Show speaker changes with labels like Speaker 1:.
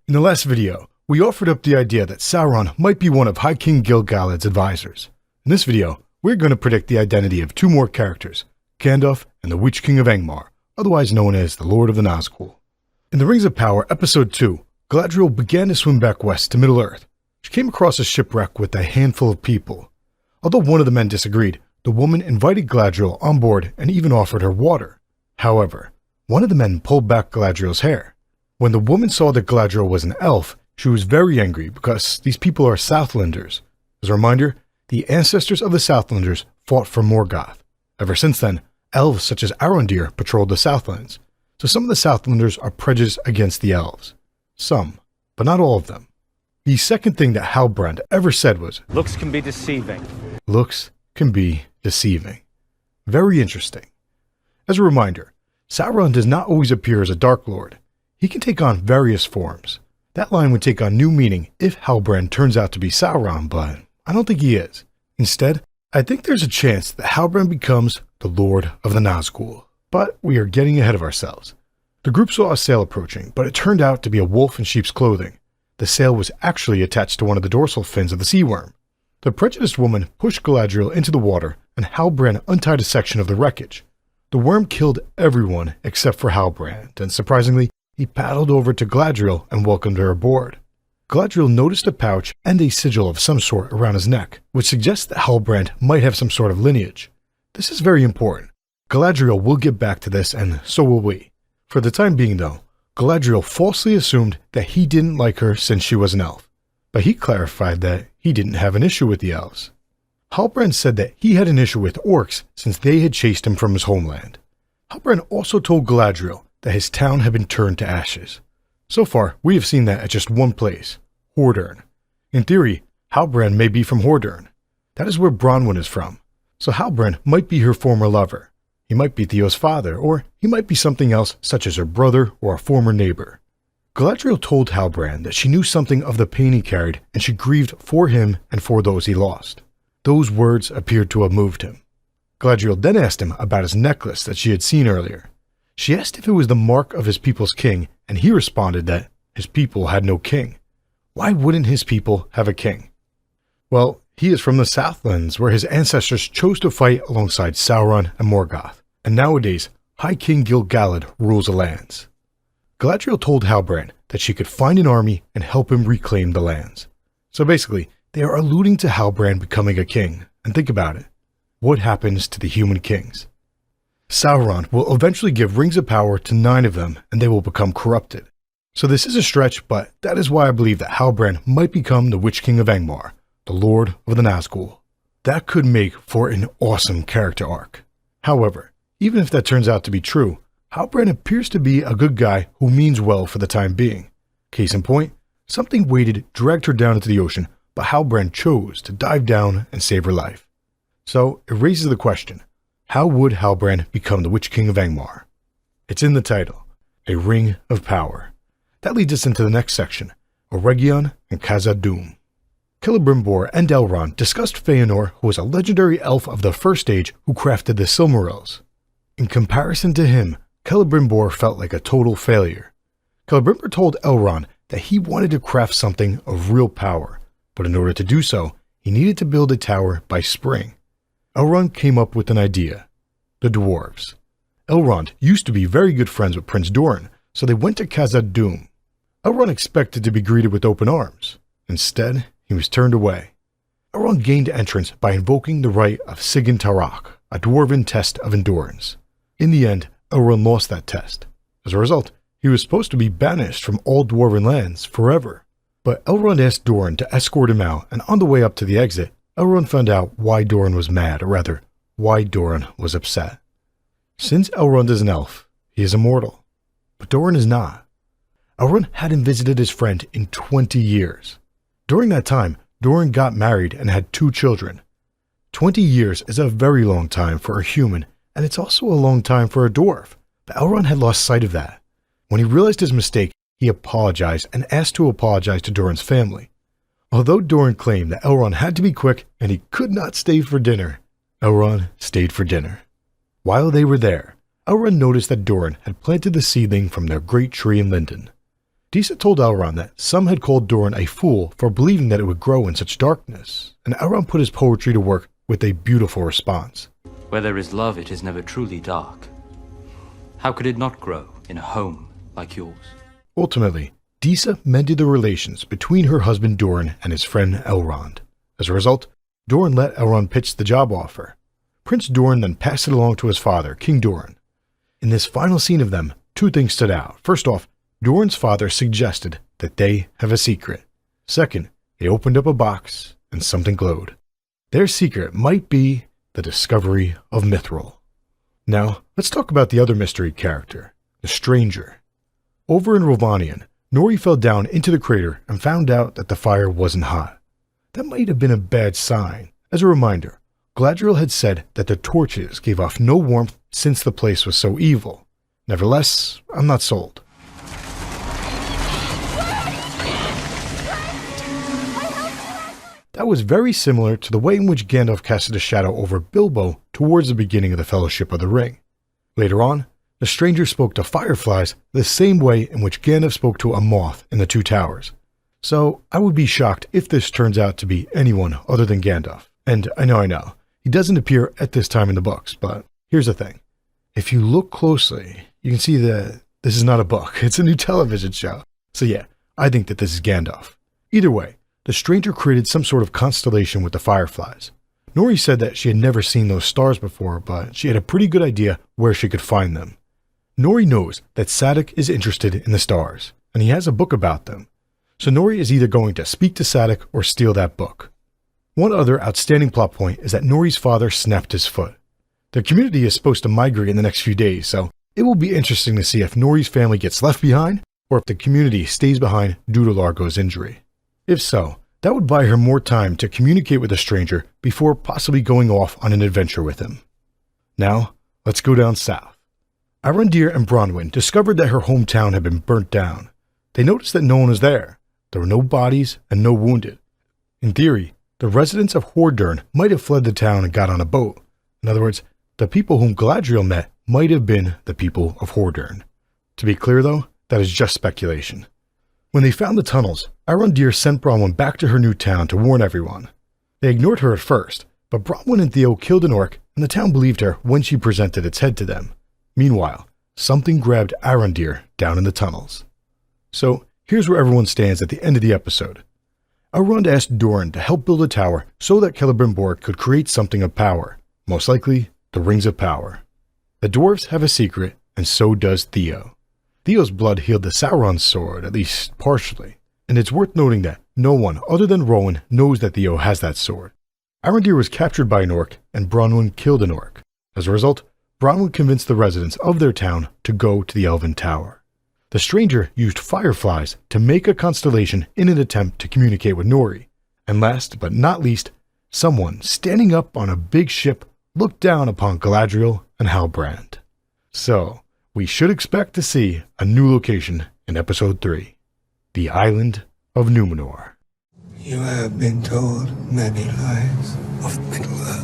Speaker 1: In the last video, we offered up the idea that Sauron might be one of High King Gil-galad's advisors. In this video, we're going to predict the identity of two more characters, Gandalf and the Witch King of Angmar, otherwise known as the Lord of the Nazgul. In the Rings of Power, Episode 2, Galadriel began to swim back west to Middle-earth. She came across a shipwreck with a handful of people. Although one of the men disagreed, the woman invited Galadriel on board and even offered her water. However, one of the men pulled back Galadriel's hair. When the woman saw that Galadriel was an elf, she was very angry because these people are Southlanders. As a reminder, the ancestors of the Southlanders fought for Morgoth. Ever since then, elves such as Arondir patrolled the Southlands, so some of the Southlanders are prejudiced against the elves. Some, but not all of them. The second thing that Halbrand ever said was,
Speaker 2: "Looks can be deceiving."
Speaker 1: Looks can be deceiving. Very interesting. As a reminder, Sauron does not always appear as a Dark Lord. He can take on various forms. That line would take on new meaning if Halbrand turns out to be Sauron, but I don't think he is. Instead, I think there's a chance that Halbrand becomes the Lord of the Nazgul. But we are getting ahead of ourselves. The group saw a sail approaching, but it turned out to be a wolf in sheep's clothing. The sail was actually attached to one of the dorsal fins of the sea worm. The prejudiced woman pushed Galadriel into the water, and Halbrand untied a section of the wreckage. The worm killed everyone except for Halbrand, and surprisingly, he paddled over to Galadriel and welcomed her aboard. Galadriel noticed a pouch and a sigil of some sort around his neck, which suggests that Halbrand might have some sort of lineage. This is very important. Galadriel will get back to this, and so will we. For the time being though, Galadriel falsely assumed that he didn't like her since she was an elf, but he clarified that he didn't have an issue with the elves. Halbrand said that he had an issue with orcs since they had chased him from his homeland. Halbrand also told Galadriel that his town had been turned to ashes. So far, we have seen that at just one place, Hordern. In theory, Halbrand may be from Hordern. That is where Bronwyn is from, so Halbrand might be her former lover. He might be Theo's father, or he might be something else such as her brother or a former neighbor. Galadriel told Halbrand that she knew something of the pain he carried and she grieved for him and for those he lost. Those words appeared to have moved him. Galadriel then asked him about his necklace that she had seen earlier. She asked if it was the mark of his people's king, and he responded that his people had no king. Why wouldn't his people have a king? Well, he is from the Southlands, where his ancestors chose to fight alongside Sauron and Morgoth, and nowadays, High King Gil-galad rules the lands. Galadriel told Halbrand that she could find an army and help him reclaim the lands. So basically, they are alluding to Halbrand becoming a king, and think about it. What happens to the human kings? Sauron will eventually give rings of power to 9 of them, and they will become corrupted. So this is a stretch, but that is why I believe that Halbrand might become the Witch King of Angmar, the Lord of the Nazgul. That could make for an awesome character arc. However, even if that turns out to be true, Halbrand appears to be a good guy who means well for the time being. Case in point, something weighted dragged her down into the ocean, but Halbrand chose to dive down and save her life. So it raises the question, how would Halbrand become the Witch King of Angmar? It's in the title, A Ring of Power. That leads us into the next section, Rhovanion and Khazad-Dum. Celebrimbor and Elrond discussed Feanor, who was a legendary elf of the First Age who crafted the Silmarils. In comparison to him, Celebrimbor felt like a total failure. Celebrimbor told Elrond that he wanted to craft something of real power, but in order to do so, he needed to build a tower by spring. Elrond came up with an idea, the dwarves. Elrond used to be very good friends with Prince Durin, so they went to Khazad-Dum. Elrond expected to be greeted with open arms. Instead, he was turned away. Elrond gained entrance by invoking the right of Sigyn Tarach, a dwarven test of endurance. In the end, Elrond lost that test. As a result, he was supposed to be banished from all dwarven lands forever. But Elrond asked Durin to escort him out, and on the way up to the exit, Elrond found out why Durin was mad, or rather, why Durin was upset. Since Elrond is an elf, he is immortal. But Durin is not. Elrond hadn't visited his friend in 20 years. During that time, Durin got married and had 2 children. 20 years is a very long time for a human, and it's also a long time for a dwarf, but Elrond had lost sight of that. When he realized his mistake, he apologized and asked to apologize to Durin's family. Although Durin claimed that Elrond had to be quick and he could not stay for dinner, Elrond stayed for dinner. While they were there, Elrond noticed that Durin had planted the seedling from their great tree in Lindon. Disa told Elrond that some had called Durin a fool for believing that it would grow in such darkness, and Elrond put his poetry to work with a beautiful response.
Speaker 2: Where there is love, it is never truly dark. How could it not grow in a home like yours?
Speaker 1: Ultimately, Disa mended the relations between her husband Durin and his friend Elrond. As a result, Durin let Elrond pitch the job offer. Prince Durin then passed it along to his father, King Durin. In this final scene of them, two things stood out. First off, Durin's father suggested that they have a secret. Second, they opened up a box and something glowed. Their secret might be the discovery of Mithril. Now, let's talk about the other mystery character, the Stranger. Over in Rhovanion, Nori fell down into the crater and found out that the fire wasn't hot. That might have been a bad sign. As a reminder, Galadriel had said that the torches gave off no warmth since the place was so evil. Nevertheless, I'm not sold. That was very similar to the way in which Gandalf casted a shadow over Bilbo towards the beginning of the Fellowship of the Ring. Later on, the Stranger spoke to fireflies the same way in which Gandalf spoke to a moth in the Two Towers. So I would be shocked if this turns out to be anyone other than Gandalf. And I know, he doesn't appear at this time in the books, but here's the thing. If you look closely, you can see that this is not a book, it's a new television show. So yeah, I think that this is Gandalf. Either way, the Stranger created some sort of constellation with the fireflies. Nori said that she had never seen those stars before, but she had a pretty good idea where she could find them. Nori knows that Sadoc is interested in the stars, and he has a book about them. So Nori is either going to speak to Sadoc or steal that book. One other outstanding plot point is that Nori's father snapped his foot. The community is supposed to migrate in the next few days, so it will be interesting to see if Nori's family gets left behind, or if the community stays behind due to Largo's injury. If so, that would buy her more time to communicate with the Stranger before possibly going off on an adventure with him. Now, let's go down south. Arondir and Bronwyn discovered that her hometown had been burnt down. They noticed that no one was there. There were no bodies and no wounded. In theory, the residents of Hordern might have fled the town and got on a boat. In other words, the people whom Galadriel met might have been the people of Hordern. To be clear though, that is just speculation. When they found the tunnels, Arondir sent Bronwyn back to her new town to warn everyone. They ignored her at first, but Bronwyn and Theo killed an orc, and the town believed her when she presented its head to them. Meanwhile, something grabbed Arondir down in the tunnels. So, here's where everyone stands at the end of the episode. Elrond asked Durin to help build a tower so that Celebrimbor could create something of power, most likely the Rings of Power. The dwarves have a secret, and so does Theo. Theo's blood healed the Sauron's sword, at least partially, and it's worth noting that no one other than Rowan knows that Theo has that sword. Arondir was captured by an orc, and Bronwyn killed an orc. As a result, Bronwyn convinced the residents of their town to go to the Elven Tower. The Stranger used fireflies to make a constellation in an attempt to communicate with Nori. And last but not least, someone standing up on a big ship looked down upon Galadriel and Halbrand. So, we should expect to see a new location in Episode 3, the Island of Numenor.
Speaker 3: You have been told many lies of Middle-earth.